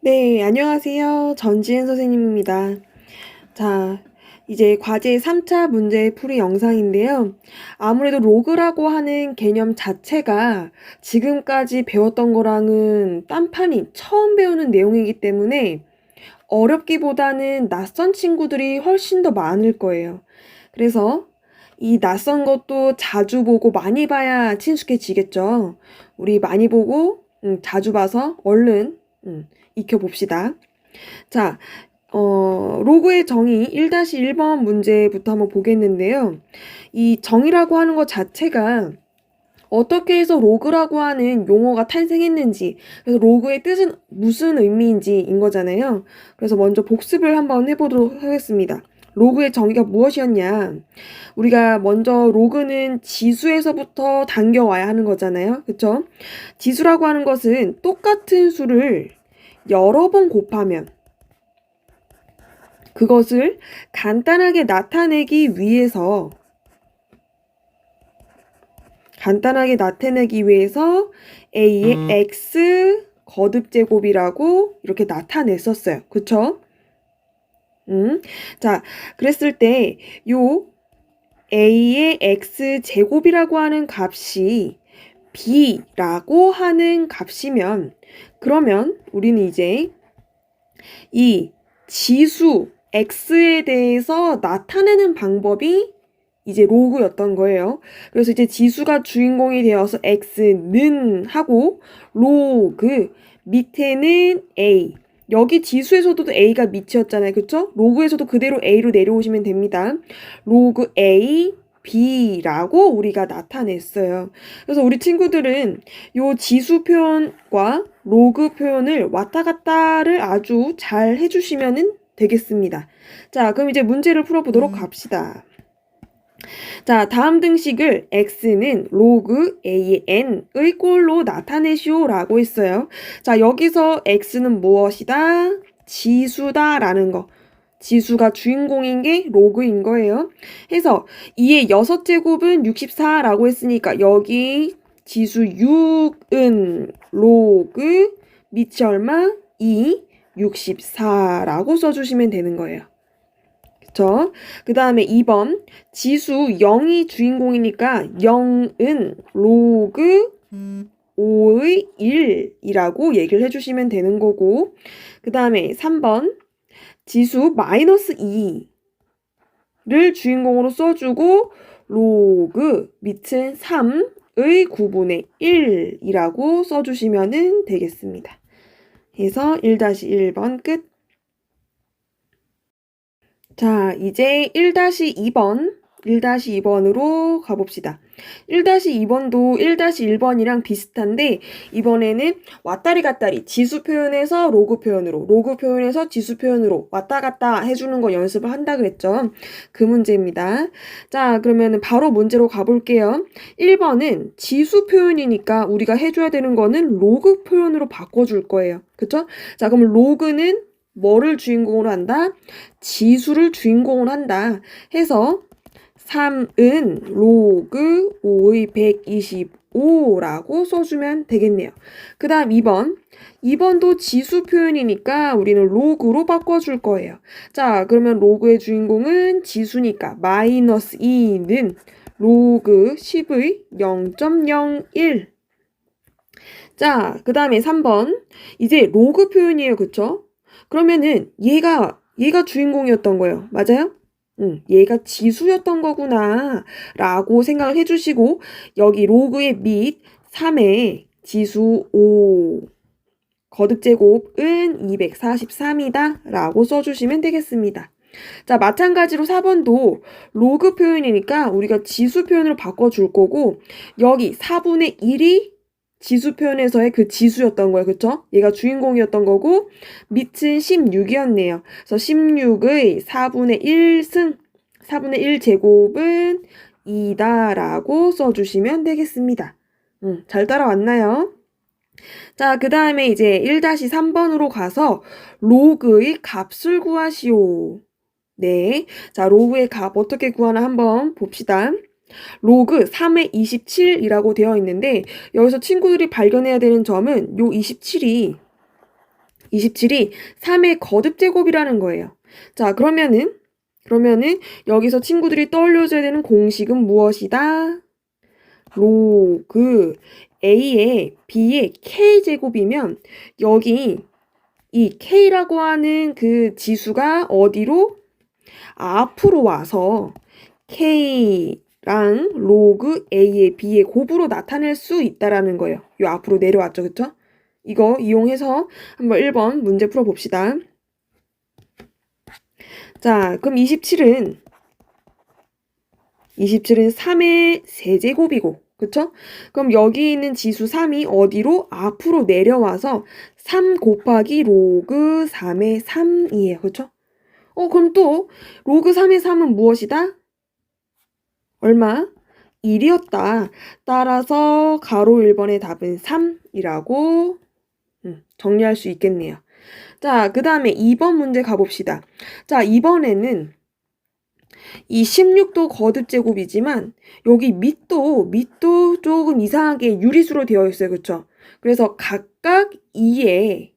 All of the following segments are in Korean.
네, 안녕하세요. 전지현 선생님입니다. 자, 이제 과제 3차 문제 풀이 영상인데요. 아무래도 로그라고 하는 개념 자체가 지금까지 배웠던 거랑은 딴판이 처음 배우는 내용이기 때문에 어렵기보다는 낯선 친구들이 훨씬 더 많을 거예요. 그래서 이 낯선 것도 자주 보고 많이 봐야 친숙해지겠죠. 우리 많이 보고 자주 봐서 얼른 익혀봅시다. 자, 로그의 정의 1-1번 문제부터 한번 보겠는데요. 이 정의라고 하는 것 자체가 어떻게 해서 로그라고 하는 용어가 탄생했는지, 그래서 로그의 뜻은 무슨 의미인지인 거잖아요. 그래서 먼저 복습을 한번 해보도록 하겠습니다. 로그의 정의가 무엇이었냐? 우리가 먼저 로그는 지수에서부터 당겨와야 하는 거잖아요. 그쵸? 지수라고 하는 것은 똑같은 수를 여러 번 곱하면 그것을 간단하게 나타내기 위해서 A의 X 거듭제곱이라고 이렇게 나타냈었어요. 그쵸? 자, 그랬을 때 요 A의 X 제곱이라고 하는 값이 B라고 하는 값이면 그러면 우리는 이제 이 지수 X에 대해서 나타내는 방법이 이제 로그였던 거예요. 그래서 이제 지수가 주인공이 되어서 X는 하고 로그 밑에는 A. 여기 지수에서도 A가 밑이었잖아요. 그쵸? 로그에서도 그대로 A로 내려오시면 됩니다. 로그 A, B라고 우리가 나타냈어요. 그래서 우리 친구들은 요 지수 표현과 로그 표현을 왔다 갔다를 아주 잘 해주시면 되겠습니다. 자, 그럼 이제 문제를 풀어보도록 합시다. 자, 다음 등식을 x는 로그 a의 n의 꼴로 나타내시오 라고 했어요. 자, 여기서 x는 무엇이다? 지수다 라는 거. 지수가 주인공인 게 로그인 거예요. 해서 2의 6제곱은 64라고 했으니까 여기 지수 6은 로그 밑이 얼마? 2, 64라고 써주시면 되는 거예요. 그쵸? 그 다음에 2번 지수 0이 주인공이니까 0은 로그 5의 1이라고 얘기를 해주시면 되는 거고 그 다음에 3번 지수 마이너스 2를 주인공으로 써주고 로그 밑은 3의 9분의 1이라고 써주시면 되겠습니다. 그래서 1-1번 끝. 자, 이제 1-2번으로 가봅시다. 1-2번도 1-1번이랑 비슷한데 이번에는 왔다리 갔다리 지수 표현에서 로그 표현으로 로그 표현에서 지수 표현으로 왔다 갔다 해주는 거 연습을 한다 그랬죠. 그 문제입니다. 자, 그러면 바로 문제로 가볼게요. 1번은 지수 표현이니까 우리가 해줘야 되는 거는 로그 표현으로 바꿔줄 거예요. 그쵸? 자, 그럼 로그는 뭐를 주인공으로 한다? 지수를 주인공으로 한다. 해서 3은 로그 5의 125라고 써주면 되겠네요. 그 다음 2번. 2번도 지수 표현이니까 우리는 로그로 바꿔줄 거예요. 자, 그러면 로그의 주인공은 지수니까 마이너스 2는 로그 10의 0.01. 자, 그 다음에 3번. 이제 로그 표현이에요. 그쵸? 그러면은 얘가 주인공이었던 거예요. 맞아요? 얘가 지수였던 거구나 라고 생각을 해주시고 여기 로그의 밑 3의 지수 5 거듭제곱은 243이다 라고 써주시면 되겠습니다. 자, 마찬가지로 4번도 로그 표현이니까 우리가 지수 표현으로 바꿔줄 거고 여기 4분의 1이 지수 표현에서의 그 지수였던 거예요. 그쵸? 얘가 주인공이었던 거고 밑은 16이었네요. 그래서 16의 4분의 1승 4분의 1 제곱은 2다 라고 써주시면 되겠습니다. 잘 따라왔나요? 자, 그 다음에 이제 1-3번으로 가서 로그의 값을 구하시오. 네. 자, 로그의 값 어떻게 구하나 한번 봅시다. 로그 3의 27이라고 되어 있는데 여기서 친구들이 발견해야 되는 점은 요 27이 27이 3의 거듭제곱이라는 거예요. 자, 그러면은 여기서 친구들이 떠올려줘야 되는 공식은 무엇이다? 로그 A의 B의 K제곱이면 여기 이 K라고 하는 그 지수가 어디로? 앞으로 와서 K랑 로그 A의 B의 곱으로 나타낼 수 있다라는 거예요. 요 앞으로 내려왔죠. 그쵸? 이거 이용해서 한번 1번 문제 풀어봅시다. 자, 그럼 27은 3의 세제곱이고, 그쵸? 그럼 여기 있는 지수 3이 어디로? 앞으로 내려와서 3 곱하기 로그 3의 3이에요. 그쵸? 그럼 또 로그 3의 3은 무엇이다? 얼마? 1이었다. 따라서 가로 1번의 답은 3이라고 정리할 수 있겠네요. 자, 그 다음에 2번 문제 가봅시다. 자, 이번에는 이 16도 거듭제곱이지만 여기 밑도 조금 이상하게 유리수로 되어 있어요. 그쵸? 그래서 각각 2에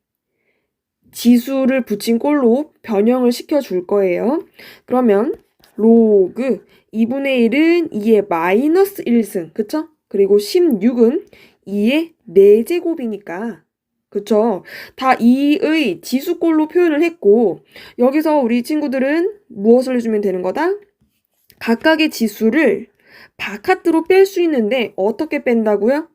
지수를 붙인 꼴로 변형을 시켜줄 거예요. 그러면 로그 2분의 1은 2의 마이너스 1승. 그쵸? 그리고 16은 2의 4제곱이니까. 그쵸? 다 2의 지수꼴로 표현을 했고 여기서 우리 친구들은 무엇을 해주면 되는 거다? 각각의 지수를 바깥으로 뺄 수 있는데 어떻게 뺀다고요?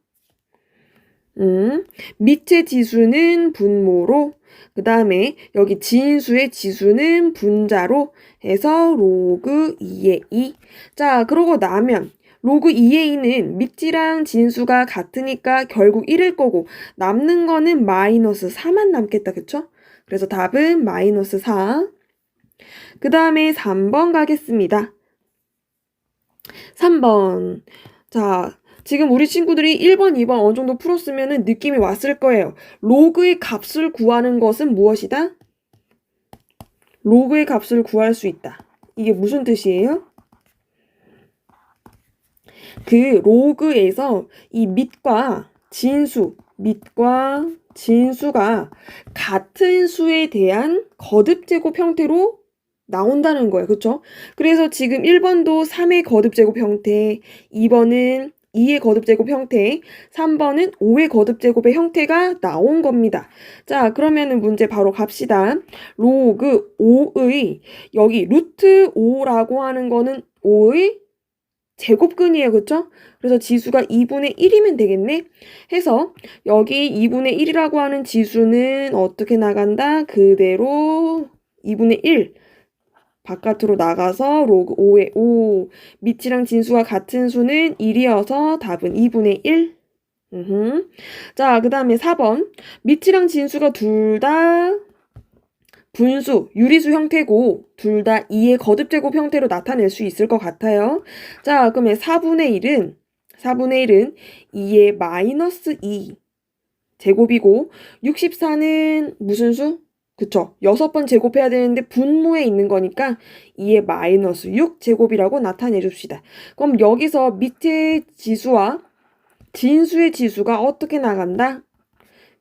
밑의 지수는 분모로 그 다음에 여기 진수의 지수는 분자로 해서 로그 2의 2. 자, 그러고 나면 로그 2의 2는 밑이랑 진수가 같으니까 결국 1일 거고 남는 거는 마이너스 4만 남겠다. 그쵸? 그래서 답은 마이너스 4. 그 다음에 3번 가겠습니다. 3번. 자, 지금 우리 친구들이 1번, 2번 어느 정도 풀었으면 느낌이 왔을 거예요. 로그의 값을 구하는 것은 무엇이다? 로그의 값을 구할 수 있다. 이게 무슨 뜻이에요? 그 로그에서 이 밑과 진수가 같은 수에 대한 거듭제곱 형태로 나온다는 거예요. 그쵸? 그래서 지금 1번도 3의 거듭제곱 형태, 2번은 2의 거듭제곱 형태, 3번은 5의 거듭제곱의 형태가 나온 겁니다. 자, 그러면은 문제 바로 갑시다. 로그 5의 여기 루트 5라고 하는 거는 5의 제곱근이에요. 그쵸? 그래서 지수가 2분의 1이면 되겠네? 해서 여기 2분의 1이라고 하는 지수는 어떻게 나간다? 그대로 2분의 1 바깥으로 나가서 로그 5의 5 밑이랑 진수가 같은 수는 1이어서 답은 2분의 1. 자, 그 다음에 4번 밑이랑 진수가 둘 다 분수, 유리수 형태고 둘 다 2의 거듭제곱 형태로 나타낼 수 있을 것 같아요. 자, 그러면 4분의 1은 2의 마이너스 2 제곱이고 64는 무슨 수? 그쵸? 6번 제곱해야 되는데 분모에 있는 거니까 2의 마이너스 6 제곱이라고 나타내 줍시다. 그럼 여기서 밑에 지수와 진수의 지수가 어떻게 나간다?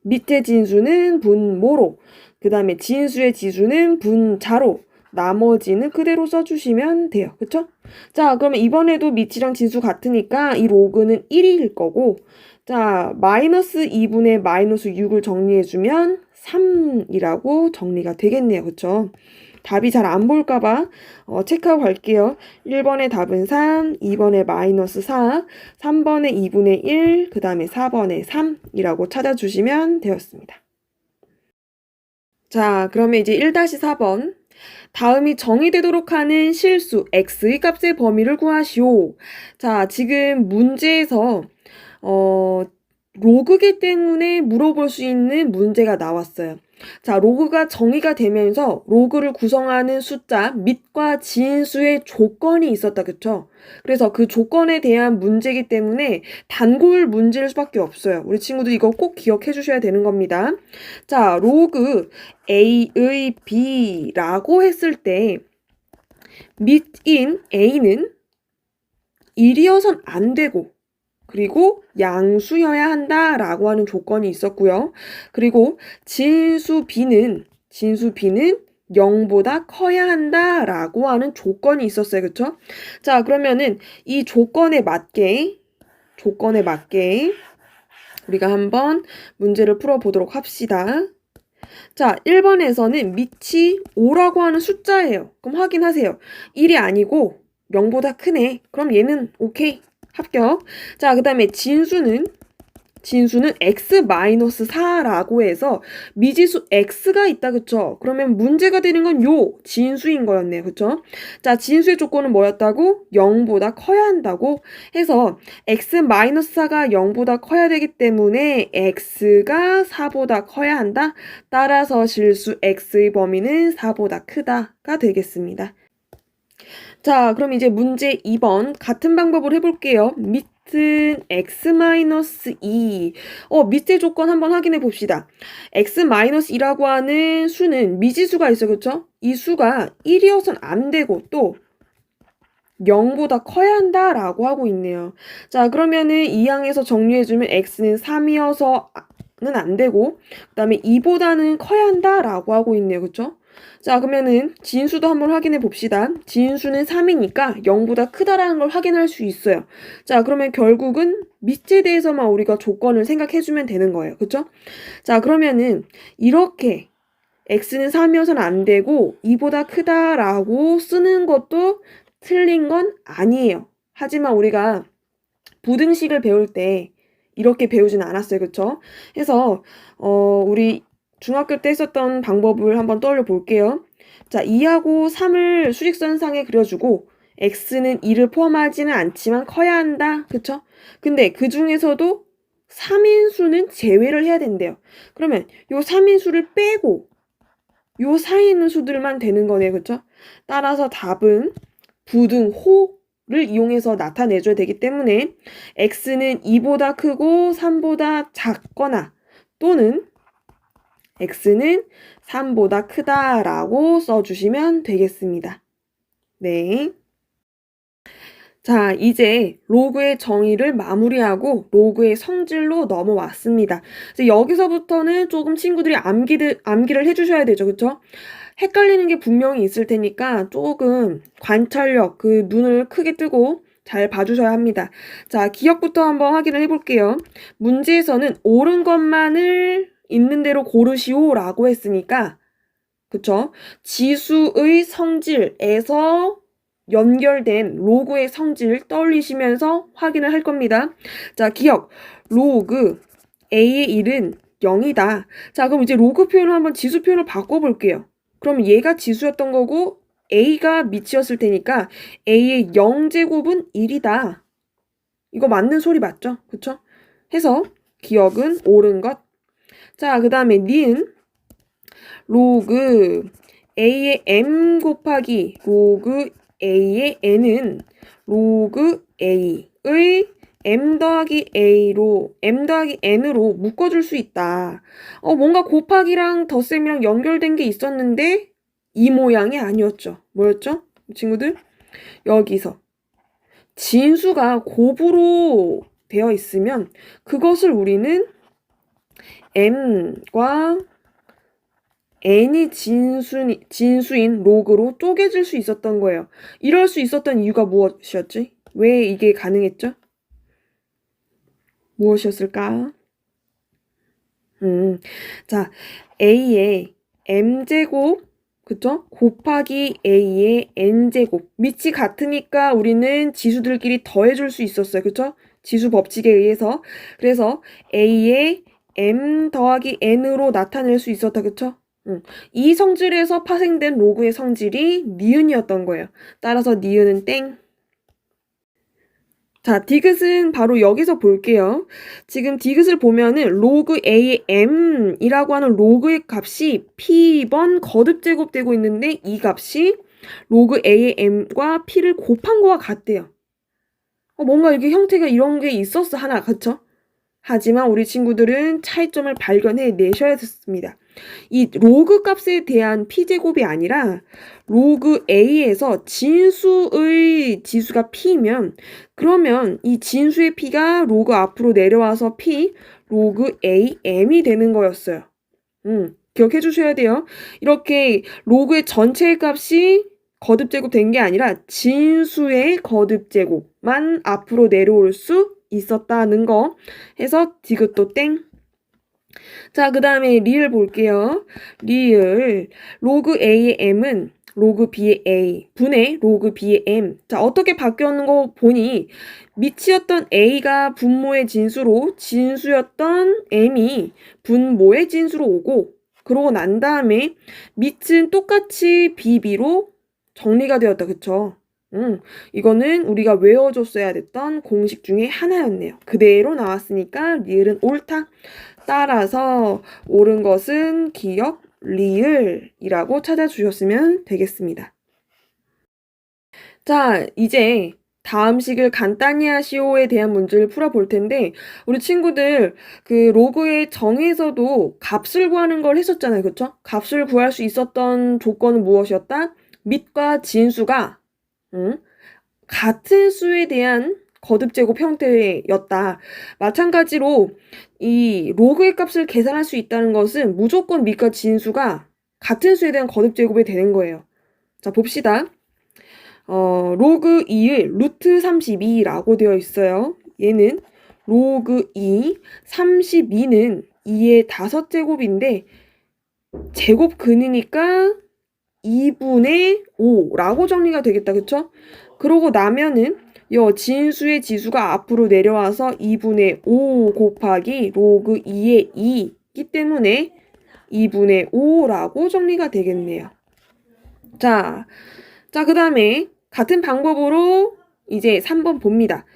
밑에 진수는 분모로, 그 다음에 진수의 지수는 분자로, 나머지는 그대로 써주시면 돼요. 그쵸? 자, 그러면 이번에도 밑이랑 진수 같으니까 이 로그는 1일 거고, 자, 마이너스 2분의 마이너스 6을 정리해주면 3이라고 정리가 되겠네요. 그쵸? 답이 잘 안 보일까봐 체크하고 갈게요. 1번의 답은 3, 2번의 마이너스 4, 3번의 2분의 1, 그 다음에 4번의 3이라고 찾아주시면 되었습니다. 자, 그러면 이제 1-4번. 다음이 정의되도록 하는 실수 x의 값의 범위를 구하시오. 자, 지금 문제에서 로그기 때문에 물어볼 수 있는 문제가 나왔어요. 자, 로그가 정의가 되면서 로그를 구성하는 숫자 밑과 진수의 조건이 있었다. 그쵸? 그래서 그 조건에 대한 문제이기 때문에 단골 문제일 수밖에 없어요. 우리 친구들 이거 꼭 기억해 주셔야 되는 겁니다. 자, 로그 A의 B라고 했을 때 밑인 A는 1이어선 안 되고 그리고 양수여야 한다라고 하는 조건이 있었고요. 그리고 진수 B는 0보다 커야 한다라고 하는 조건이 있었어요. 그쵸? 자, 그러면은 이 조건에 맞게 우리가 한번 문제를 풀어보도록 합시다. 자, 1번에서는 밑이 5라고 하는 숫자예요. 그럼 확인하세요. 1이 아니고 0보다 크네. 그럼 얘는 오케이. 합격. 자, 그 다음에 진수는 x-4라고 해서 미지수 x가 있다. 그쵸? 그러면 문제가 되는 건 요 진수인 거였네요. 그쵸? 자, 진수의 조건은 뭐였다고? 0보다 커야 한다고 해서 x-4가 0보다 커야 되기 때문에 x가 4보다 커야 한다. 따라서 실수 x의 범위는 4보다 크다가 되겠습니다. 자, 그럼 이제 문제 2번 같은 방법으로 해볼게요. 밑은 x-2. 밑의 조건 한번 확인해 봅시다. x-2라고 하는 수는 미지수가 있어요. 그쵸? 이 수가 1이어선 안 되고 또 0보다 커야 한다라고 하고 있네요. 자, 그러면은 이 항에서 정리해주면 x는 3이어서는 안 되고 그 다음에 2보다는 커야 한다라고 하고 있네요. 그쵸? 자, 그러면은 진수도 한번 확인해 봅시다. 진수는 3이니까 0보다 크다라는 걸 확인할 수 있어요. 자, 그러면 결국은 밑에 대해서만 우리가 조건을 생각해주면 되는 거예요. 그쵸? 자, 그러면은 이렇게 x는 3이어서는 안 되고 2보다 크다라고 쓰는 것도 틀린 건 아니에요. 하지만 우리가 부등식을 배울 때 이렇게 배우진 않았어요. 그쵸? 해서 우리 중학교 때 했었던 방법을 한번 떠올려 볼게요. 자, 2하고 3을 수직선상에 그려주고 x는 2를 포함하지는 않지만 커야 한다. 그쵸? 근데 그 중에서도 3인수는 제외를 해야 된대요. 그러면 요 3인수를 빼고 요 사이에 있는 수들만 되는 거네요. 그쵸? 따라서 답은 부등호를 이용해서 나타내줘야 되기 때문에 x는 2보다 크고 3보다 작거나 또는 x는 3보다 크다라고 써주시면 되겠습니다. 네. 자, 이제 로그의 정의를 마무리하고 로그의 성질로 넘어왔습니다. 이제 여기서부터는 조금 친구들이 암기를 해주셔야 되죠. 그쵸? 헷갈리는 게 분명히 있을 테니까 조금 관찰력, 그 눈을 크게 뜨고 잘 봐주셔야 합니다. 자, 기억부터 한번 확인을 해볼게요. 문제에서는 옳은 것만을 있는 대로 고르시오라고 했으니까 그쵸? 지수의 성질에서 연결된 로그의 성질 떠올리시면서 확인을 할 겁니다. 자, 기억. 로그 A의 1은 0이다. 자, 그럼 이제 로그 표현을 한번 지수 표현을 바꿔볼게요. 그럼 얘가 지수였던 거고 A가 밑이었을 테니까 A의 0제곱은 1이다. 이거 맞는 소리 맞죠? 그쵸? 해서 기억은 옳은 것. 자, 그 다음에 니은 로그 A의 M 곱하기 로그 A의 N은 로그 A의 M 더하기 A로 M 더하기 N으로 묶어줄 수 있다. 뭔가 곱하기랑 덧셈이랑 연결된 게 있었는데 이 모양이 아니었죠. 뭐였죠? 친구들? 여기서 진수가 곱으로 되어 있으면 그것을 우리는 M과 n이 진수인 로그로 쪼개질 수 있었던 거예요. 이럴 수 있었던 이유가 무엇이었지? 왜 이게 가능했죠? 무엇이었을까? 자, a의 m제곱, 그쵸? 곱하기 a의 n제곱. 밑이 같으니까 우리는 지수들끼리 더해줄 수 있었어요. 그쵸? 지수 법칙에 의해서. 그래서 a의 m 더하기 n으로 나타낼 수 있었다. 그쵸? 이 성질에서 파생된 로그의 성질이 니은이었던 거예요. 따라서 니은은 땡. 자, 디귿은 바로 여기서 볼게요. 지금 디귿을 보면은 로그 A의 M이라고 하는 로그의 값이 P번 거듭 제곱되고 있는데 이 값이 로그 A의 M과 P를 곱한 거와 같대요. 뭔가 이렇게 형태가 이런 게 있었어 하나, 그쵸? 하지만 우리 친구들은 차이점을 발견해 내셔야 됐습니다. 이 로그 값에 대한 p제곱이 아니라 로그 a에서 진수의 지수가 p면 그러면 이 진수의 p가 로그 앞으로 내려와서 p 로그 am이 되는 거였어요. 기억해 주셔야 돼요. 이렇게 로그의 전체 값이 거듭제곱 된 게 아니라 진수의 거듭제곱만 앞으로 내려올 수 있었다는 거 해서 디귿도 땡. 자, 그 다음에 리을 볼게요. 리을 로그 A의 M은 로그 B의 A 분의 로그 B의 M. 자, 어떻게 바뀌었는 거 보니 밑이었던 A가 분모의 진수로 진수였던 M이 분모의 진수로 오고 그러고 난 다음에 밑은 똑같이 BB로 정리가 되었다. 그쵸? 이거는 우리가 외워줬어야 됐던 공식 중에 하나였네요. 그대로 나왔으니까 리을은 옳다. 따라서 옳은 것은 기역 리을이라고 찾아주셨으면 되겠습니다. 자, 이제 다음 식을 간단히 하시오에 대한 문제를 풀어볼 텐데 우리 친구들 그 로그의 정에서도 값을 구하는 걸 했었잖아요. 그쵸? 값을 구할 수 있었던 조건은 무엇이었다? 밑과 진수가 같은 수에 대한 거듭제곱 형태였다. 마찬가지로 이 로그의 값을 계산할 수 있다는 것은 무조건 밑과 진수가 같은 수에 대한 거듭제곱이 되는 거예요. 자, 봅시다. 로그 2의 루트 32라고 되어 있어요. 얘는 로그 2, 32는 2의 5제곱인데 제곱 근이니까 2분의 5라고 정리가 되겠다. 그쵸? 그러고 나면은 요 진수의 지수가 앞으로 내려와서 2분의 5 곱하기 로그 2의 2이기 때문에 2분의 5라고 정리가 되겠네요. 자, 그 다음에 같은 방법으로 이제 3번 봅니다.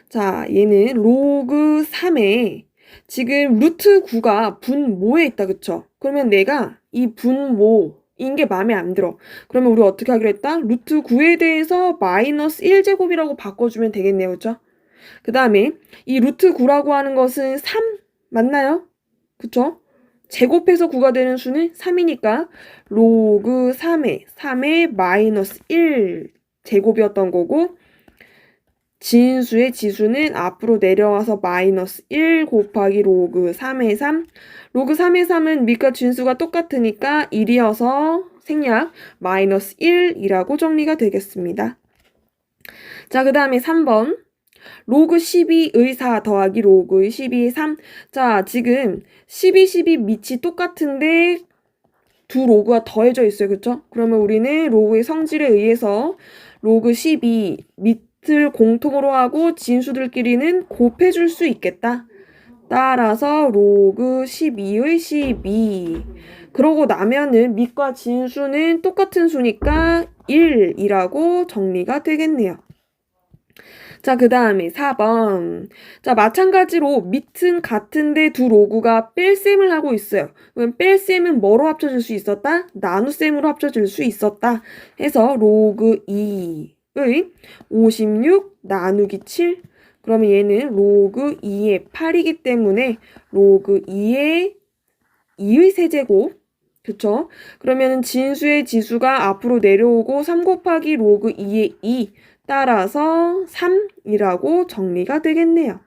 자, 얘는 로그 3에 지금 루트 9가 분모에 있다. 그쵸? 그러면 내가 이 분모인 게 마음에 안 들어. 그러면 우리 어떻게 하기로 했다? 루트 9에 대해서 마이너스 1제곱이라고 바꿔주면 되겠네요. 그쵸? 그 다음에 이 루트 9라고 하는 것은 3 맞나요? 그쵸? 제곱해서 9가 되는 수는 3이니까 로그 3의 마이너스 1 제곱이었던 거고 진수의 지수는 앞으로 내려와서 마이너스 1 곱하기 로그 3의 3. 로그 3의 3은 밑과 진수가 똑같으니까 1이어서 생략 마이너스 1이라고 정리가 되겠습니다. 자, 그 다음에 3번. 로그 12의 4 더하기 로그 12의 3. 자, 지금 12 밑이 똑같은데 두 로그가 더해져 있어요. 그쵸? 그러면 우리는 로그의 성질에 의해서 로그 12 밑을 공통으로 하고 진수들끼리는 곱해줄 수 있겠다. 따라서 로그 12의 12. 그러고 나면은 밑과 진수는 똑같은 수니까 1이라고 정리가 되겠네요. 자, 그 다음에 4번. 자, 마찬가지로 밑은 같은데 두 로그가 뺄셈을 하고 있어요. 그럼 뺄셈은 뭐로 합쳐질 수 있었다? 나눗셈으로 합쳐질 수 있었다. 해서 로그 2의 56 나누기 7. 그러면 얘는 로그 2의 8이기 때문에 로그 2의 세제곱. 그쵸? 그러면은 진수의 지수가 앞으로 내려오고 3 곱하기 로그 2의 2. 따라서 3이라고 정리가 되겠네요.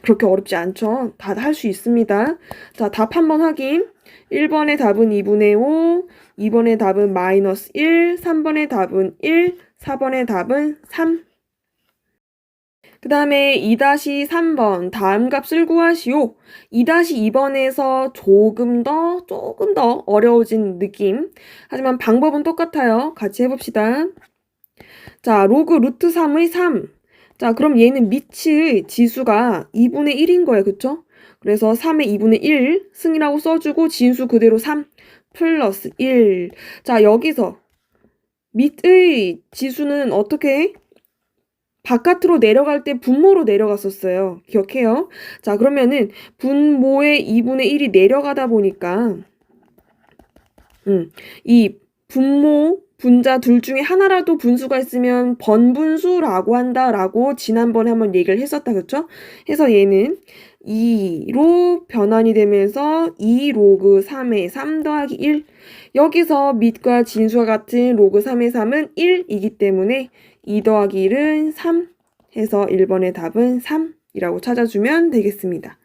그렇게 어렵지 않죠? 다 할 수 있습니다. 자, 답 한번 확인. 1번의 답은 2분의 5, 2번의 답은 마이너스 1, 3번의 답은 1, 4번의 답은 3. 그 다음에 2-3번 다음 값을 구하시오. 2-2번에서 조금 더 어려워진 느낌. 하지만 방법은 똑같아요. 같이 해봅시다. 자, 로그 루트 3의 3. 자, 그럼 얘는 밑의 지수가 2분의 1인 거예요. 그쵸? 그래서 3의 2분의 1 승이라고 써주고 진수 그대로 3 플러스 1. 자, 여기서 밑의 지수는 어떻게 해? 바깥으로 내려갈 때 분모로 내려갔었어요. 기억해요? 자, 그러면은 분모의 2분의 1이 내려가다 보니까 이 분모, 분자 둘 중에 하나라도 분수가 있으면 번분수라고 한다라고 지난번에 한번 얘기를 했었다. 그쵸? 해서 얘는 2로 변환이 되면서 2 로그 3의 3 더하기 1. 여기서 밑과 진수와 같은 로그 3의 3은 1이기 때문에 2 더하기 1은 3 해서 1번의 답은 3이라고 찾아주면 되겠습니다.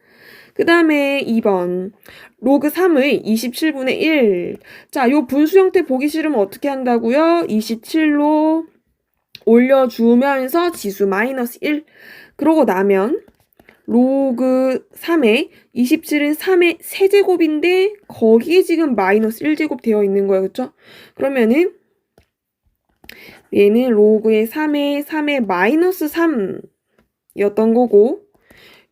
그 다음에 2번 로그 3의 27분의 1. 자, 요 분수 형태 보기 싫으면 어떻게 한다고요? 27로 올려주면서 지수 마이너스 1. 그러고 나면 로그 3에 27은 3의 세제곱인데 거기에 지금 마이너스 1제곱 되어 있는 거예요. 그쵸? 그러면은 얘는 로그의 3의 마이너스 3이었던 거고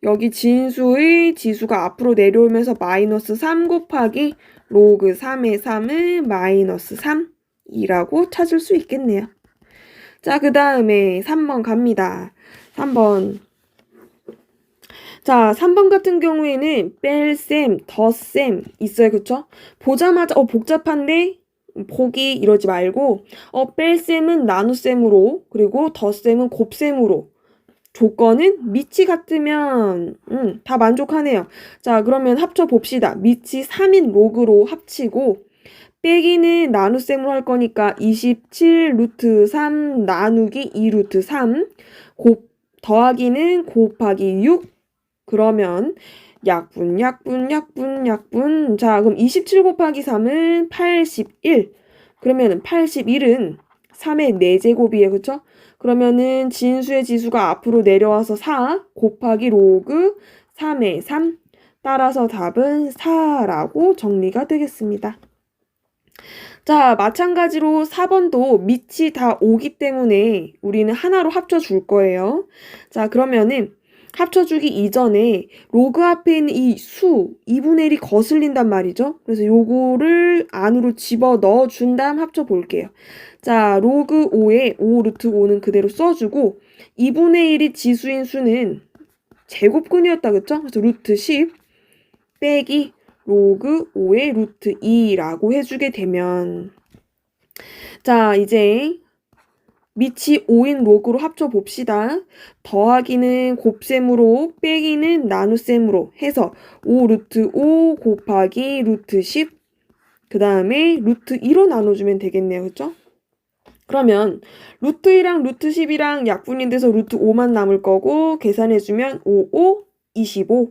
여기 진수의 지수가 앞으로 내려오면서 마이너스 3 곱하기 로그 3의 3은 마이너스 3이라고 찾을 수 있겠네요. 자, 그 다음에 3번 갑니다. 3번. 자, 3번 같은 경우에는 뺄셈, 덧셈 있어요. 그쵸? 보자마자 복잡한데 보기 이러지 말고 뺄셈은 나눗셈으로 그리고 덧셈은 곱셈으로 조건은 밑이 같으면 다 만족하네요. 자, 그러면 합쳐 봅시다. 밑이 3인 로그로 합치고 빼기는 나눗셈으로 할 거니까 27 루트 3 나누기 2 루트 3 더하기는 곱하기 6 그러면 약분. 자, 그럼 27 곱하기 3은 81. 그러면은 81은 3의 4제곱이에요. 그쵸? 그러면은 진수의 지수가 앞으로 내려와서 4 곱하기 로그 3의 3. 따라서 답은 4라고 정리가 되겠습니다. 자, 마찬가지로 4번도 밑이 다 5기 때문에 우리는 하나로 합쳐줄 거예요. 자, 그러면은 합쳐주기 이전에 로그 앞에 있는 이 수, 2분의 1이 거슬린단 말이죠. 그래서 요거를 안으로 집어 넣어준 다음 합쳐볼게요. 자, 로그 5에 5 루트 5는 그대로 써주고 2분의 1이 지수인 수는 제곱근이었다. 그쵸? 그래서 루트 10 빼기 로그 5의 루트 2라고 해주게 되면 자, 이제 밑이 5인 로그로 합쳐봅시다. 더하기는 곱셈으로 빼기는 나눗셈으로 해서 5 루트 5 곱하기 루트 10 그 다음에 루트 2로 나눠주면 되겠네요. 그쵸? 그러면 루트 2랑 루트 10이랑 약분이 돼서 루트 5만 남을 거고 계산해주면 5, 25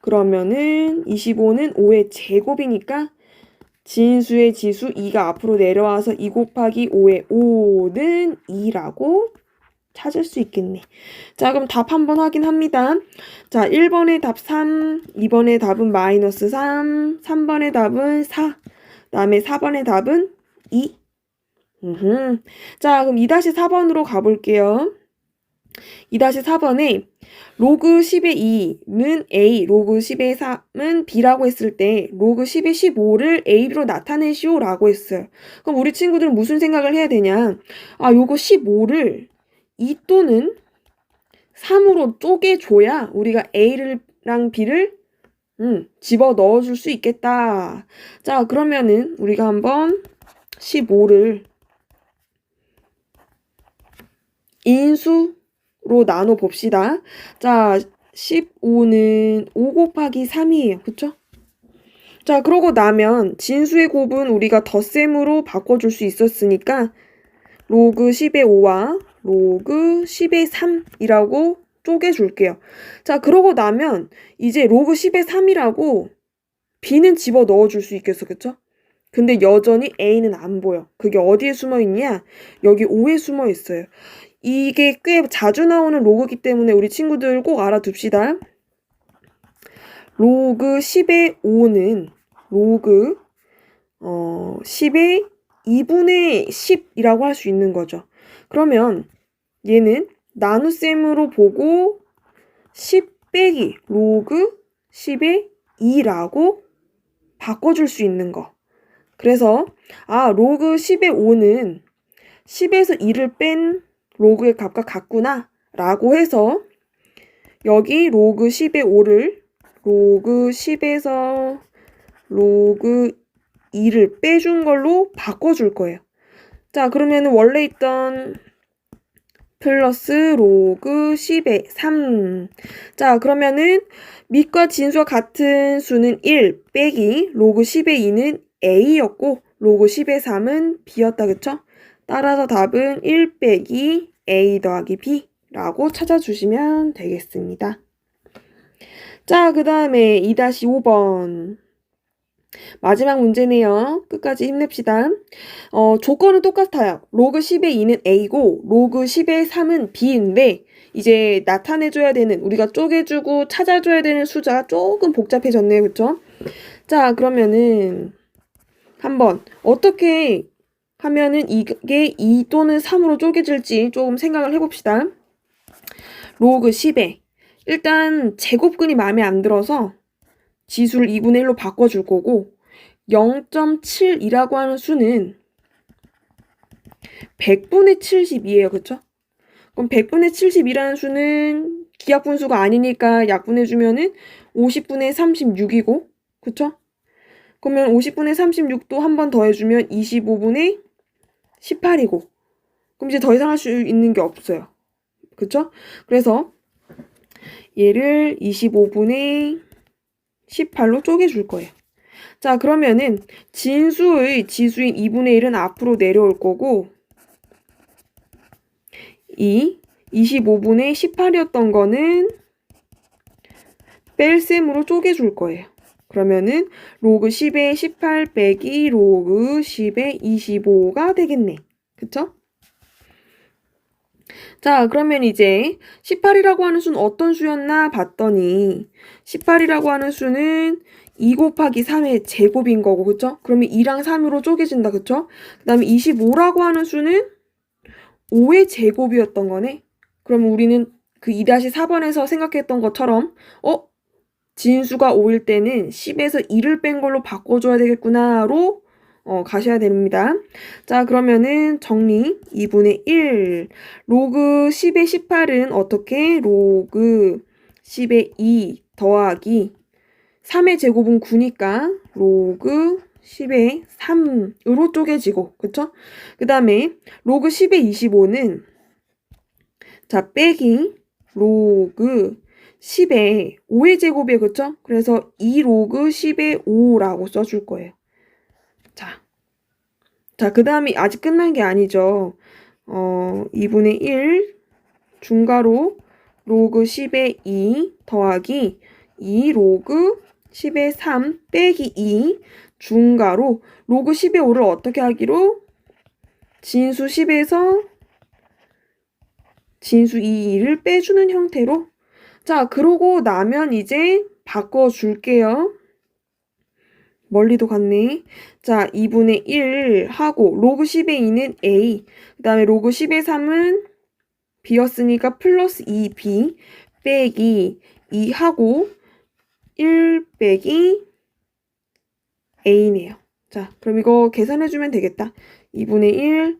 그러면은 25는 5의 제곱이니까 진수의 지수 2가 앞으로 내려와서 2 곱하기 5의 5는 2라고 찾을 수 있겠네. 자, 그럼 답 한번 확인합니다. 자, 1번의 답 3, 2번의 답은 마이너스 3, 3번의 답은 4, 그 다음에 4번의 답은 2. 자, 그럼 2-4번으로 가볼게요. 2-4번에 로그 10의 2는 A, 로그 10의 3은 B라고 했을 때 로그 10의 15를 A로 나타내시오 라고 했어요. 그럼 우리 친구들은 무슨 생각을 해야 되냐? 아, 요거 15를 2 또는 3으로 쪼개줘야 우리가 A랑 B를 집어 넣어줄 수 있겠다. 자, 그러면은 우리가 한번 15를 인수 로 나눠 봅시다. 자, 15는 5 곱하기 3이에요. 그쵸? 자, 그러고 나면 진수의 곱은 우리가 덧셈으로 바꿔줄 수 있었으니까 로그 10의 5와 로그 10의 3이라고 쪼개줄게요. 자, 그러고 나면 이제 로그 10의 3이라고 B는 집어 넣어줄 수 있겠어. 그쵸? 근데 여전히 A는 안 보여. 그게 어디에 숨어 있냐? 여기 5에 숨어 있어요. 이게 꽤 자주 나오는 로그이기 때문에 우리 친구들 꼭 알아둡시다. 로그 10의 5는 로그 10의 2분의 10이라고 할 수 있는 거죠. 그러면 얘는 나눗셈으로 보고 10 빼기 로그 10의 2라고 바꿔줄 수 있는 거. 그래서 로그 10의 5는 10에서 2를 뺀 로그의 값과 같구나 라고 해서 여기 로그 10의 5를 로그 10에서 로그 2를 빼준 걸로 바꿔줄 거예요. 자, 그러면 원래 있던 플러스 로그 10의 3. 자, 그러면은 밑과 진수와 같은 수는 1 빼기 로그 10의 2는 a였고 로그 10의 3은 b였다. 그쵸? 따라서 답은 1 빼기 a 더하기 b라고 찾아주시면 되겠습니다. 자, 그 다음에 2-5번. 마지막 문제네요. 끝까지 힘냅시다. 조건은 똑같아요. 로그 10의 2는 a고 로그 10의 3은 b인데 이제 나타내줘야 되는, 우리가 쪼개주고 찾아줘야 되는 숫자가 조금 복잡해졌네요. 그쵸? 자, 그러면은 한번 어떻게 하면은 이게 2 또는 3으로 쪼개질지 조금 생각을 해봅시다. 로그 10에 일단 제곱근이 마음에 안 들어서 지수를 2분의 1로 바꿔줄 거고 0.7이라고 하는 수는 100분의 72예요. 그쵸? 그럼 100분의 72라는 수는 기하분수가 아니니까 약분해주면은 50분의 36이고 그쵸? 그러면 50분의 36도 한 번 더해주면 25분의 18이고 그럼 이제 더 이상 할 수 있는 게 없어요. 그쵸? 그래서 얘를 25분의 18로 쪼개줄 거예요. 자, 그러면은 진수의 지수인 2분의 1은 앞으로 내려올 거고 이 25분의 18이었던 거는 뺄셈으로 쪼개줄 거예요. 그러면은 로그 10의 18 빼기 로그 10의 25가 되겠네. 그쵸? 자, 그러면 이제 18이라고 하는 수는 어떤 수였나 봤더니 18이라고 하는 수는 2 곱하기 3의 제곱인 거고, 그쵸? 그러면 2랑 3으로 쪼개진다, 그쵸? 그 다음에 25라고 하는 수는 5의 제곱이었던 거네. 그러면 우리는 그 2-4번에서 생각했던 것처럼 진수가 5일 때는 10에서 2를 뺀 걸로 바꿔줘야 되겠구나로 가셔야 됩니다. 자, 그러면은 정리 2분의 1 로그 10의 18은 어떻게? 로그 10의 2 더하기 3의 제곱은 9니까 로그 10의 3으로 쪼개지고 그쵸? 그 다음에 로그 10의 25는 자 빼기 로그 10의 5의 제곱이에요. 그쵸? 그래서 2 로그 10의 5라고 써줄 거예요. 자, 그 다음에 아직 끝난 게 아니죠. 2분의 1 중괄호 로그 10의 2 더하기 2 로그 10의 3 빼기 2 중괄호 로그 10의 5를 어떻게 하기로? 진수 10에서 진수 2를 빼주는 형태로. 자, 그러고 나면 이제 바꿔줄게요. 멀리도 갔네. 자, 2분의 1 하고 로그 10의 2는 a 그 다음에 로그 10의 3은 b였으니까 플러스 2b 빼기 2 하고 1 빼기 a네요. 자, 그럼 이거 계산해주면 되겠다. 2분의 1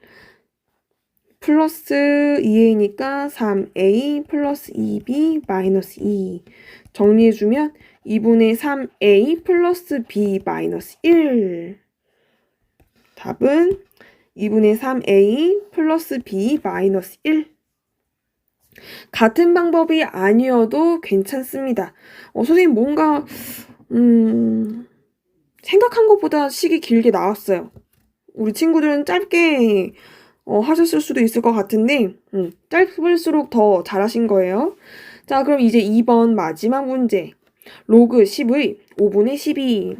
플러스 2a니까 3a 플러스 2b 마이너스 2 정리해주면 2분의 3a 플러스 b 마이너스 1 답은 2분의 3a 플러스 b 마이너스 1 같은 방법이 아니어도 괜찮습니다. 선생님 뭔가 생각한 것보다 식이 길게 나왔어요. 우리 친구들은 짧게 하셨을 수도 있을 것 같은데 짧을수록 더 잘하신 거예요. 자, 그럼 이제 2번 마지막 문제. 로그 10의 5분의 12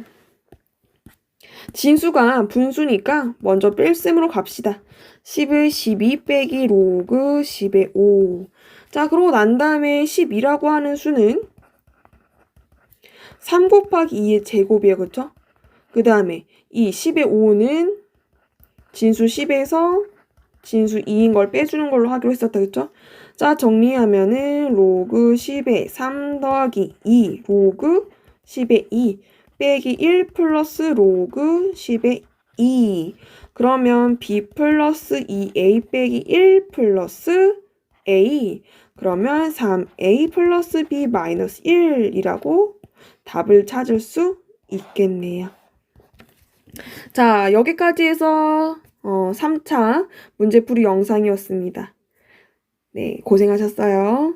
진수가 분수니까 먼저 뺄셈으로 갑시다. 10의 12 빼기 로그 10의 5 자, 그러고 난 다음에 12라고 하는 수는 3 곱하기 2의 제곱이에요. 그쵸? 그 다음에 이 10의 5는 진수 10에서 진수 2인 걸 빼주는 걸로 하기로 했었다. 그쵸? 자, 정리하면은 로그 10의 3 더하기 2 로그 10의 2 빼기 1 플러스 로그 10의 2 그러면 b 플러스 2a 빼기 1 플러스 a 그러면 3a 플러스 b 마이너스 1이라고 답을 찾을 수 있겠네요. 자, 여기까지 해서 3차 문제풀이 영상이었습니다. 네, 고생하셨어요.